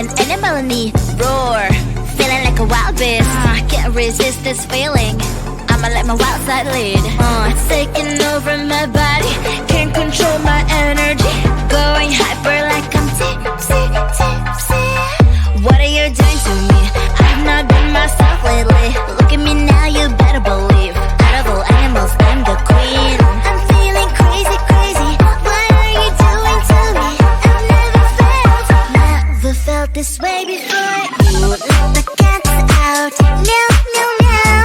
an animal in me. Roar, feeling like a wild beast. Can't resist this feeling. I'ma let my wild side lead. It's taking over my body. Can't control my energy. Going hyper like I'm tipsy, tipsy. What are you doing to me? I've not been myself lately. Look at me now, you better believe. Out of all animals, I'm the queen. I'm feeling crazy, crazy. What are you doing to me? I've never felt this way before. Who let the cats out? Meow, meow, meow.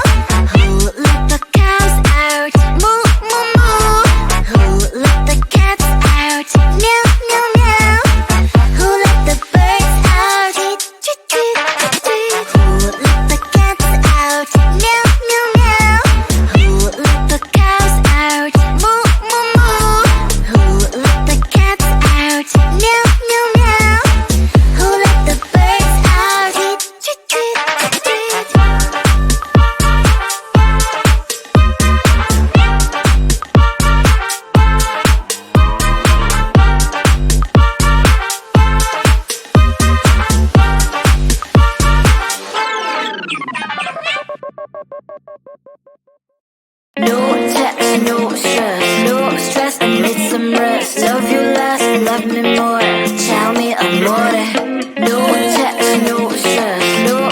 Who let the cows out? Moo, moo, moo. Who let the cats out? Meow, meow, meow. Who let the birds out? Tweet, tweet, tweet, tweet. Who let the cats out? Meow, meow, meow. Who let the cows out? Moo, moo, moo. Who let the cats out? Meow, meow, meow. Who let the birds out? Tweet, tweet, tweet, tweet. No text, no stress, I need some rest. Love you less, love me more. Tell me amore. No text, no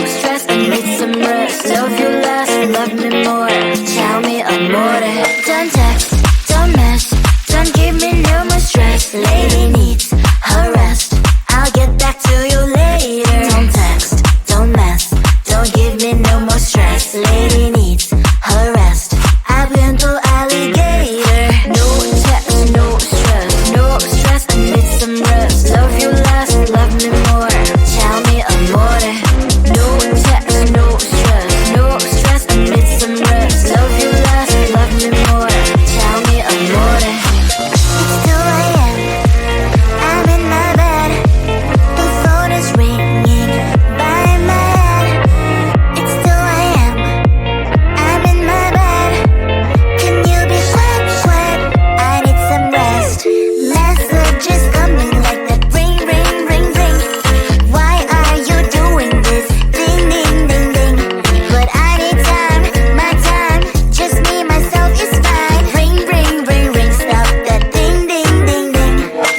stress, I need some rest. Love you less, love me more. Tell me amore. Don't text, don't mess, don't give me no more stress. Lady needs her rest. I'll get back to you later. Don't text, don't mess, don't give me no more stress. Lady needs her rest. I've been to alligator. No text, no stress, I need some rest. Love you less, love me more. Tell me amore. No text, no stress, I need some rest. Love you less, love me more. Tell me amore. It's 2 a.m. I'm in my bed. The phone is ringing by my head. It's 2 a.m. I'm in my bed. Can you be quiet? I need some rest. Messages coming like that. Ring, ring, ring, ring. Why are you doing this? Ding, ding, ding, ding. But I need time, my time. Just me, myself is fine. Ring, ring, ring, ring. Stop that ding, ding, ding, ding.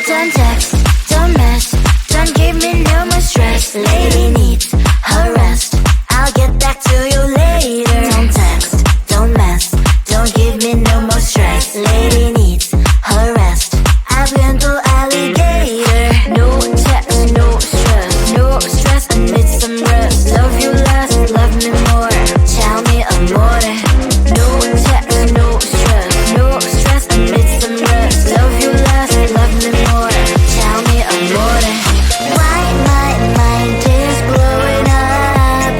Don't text, don't mess, don't give me no more stress. Lady needs her rest. I'll get back to you later. Don't text, don't mess, don't give me no more stress. Lady needs her rest. I've been to alligator. No text, no stress, I need some rest. Love you less, love me more. Tell me amore. No text, no stress, I need some rest. Love you less, love me more. Tell me amore. Why my mind is blowing up?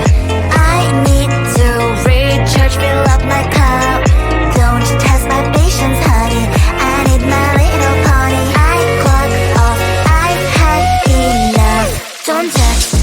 I need to recharge, fill up my cup. Don't test my patience, honey. I need my little pony. I clock off, I've had enough. Don't text,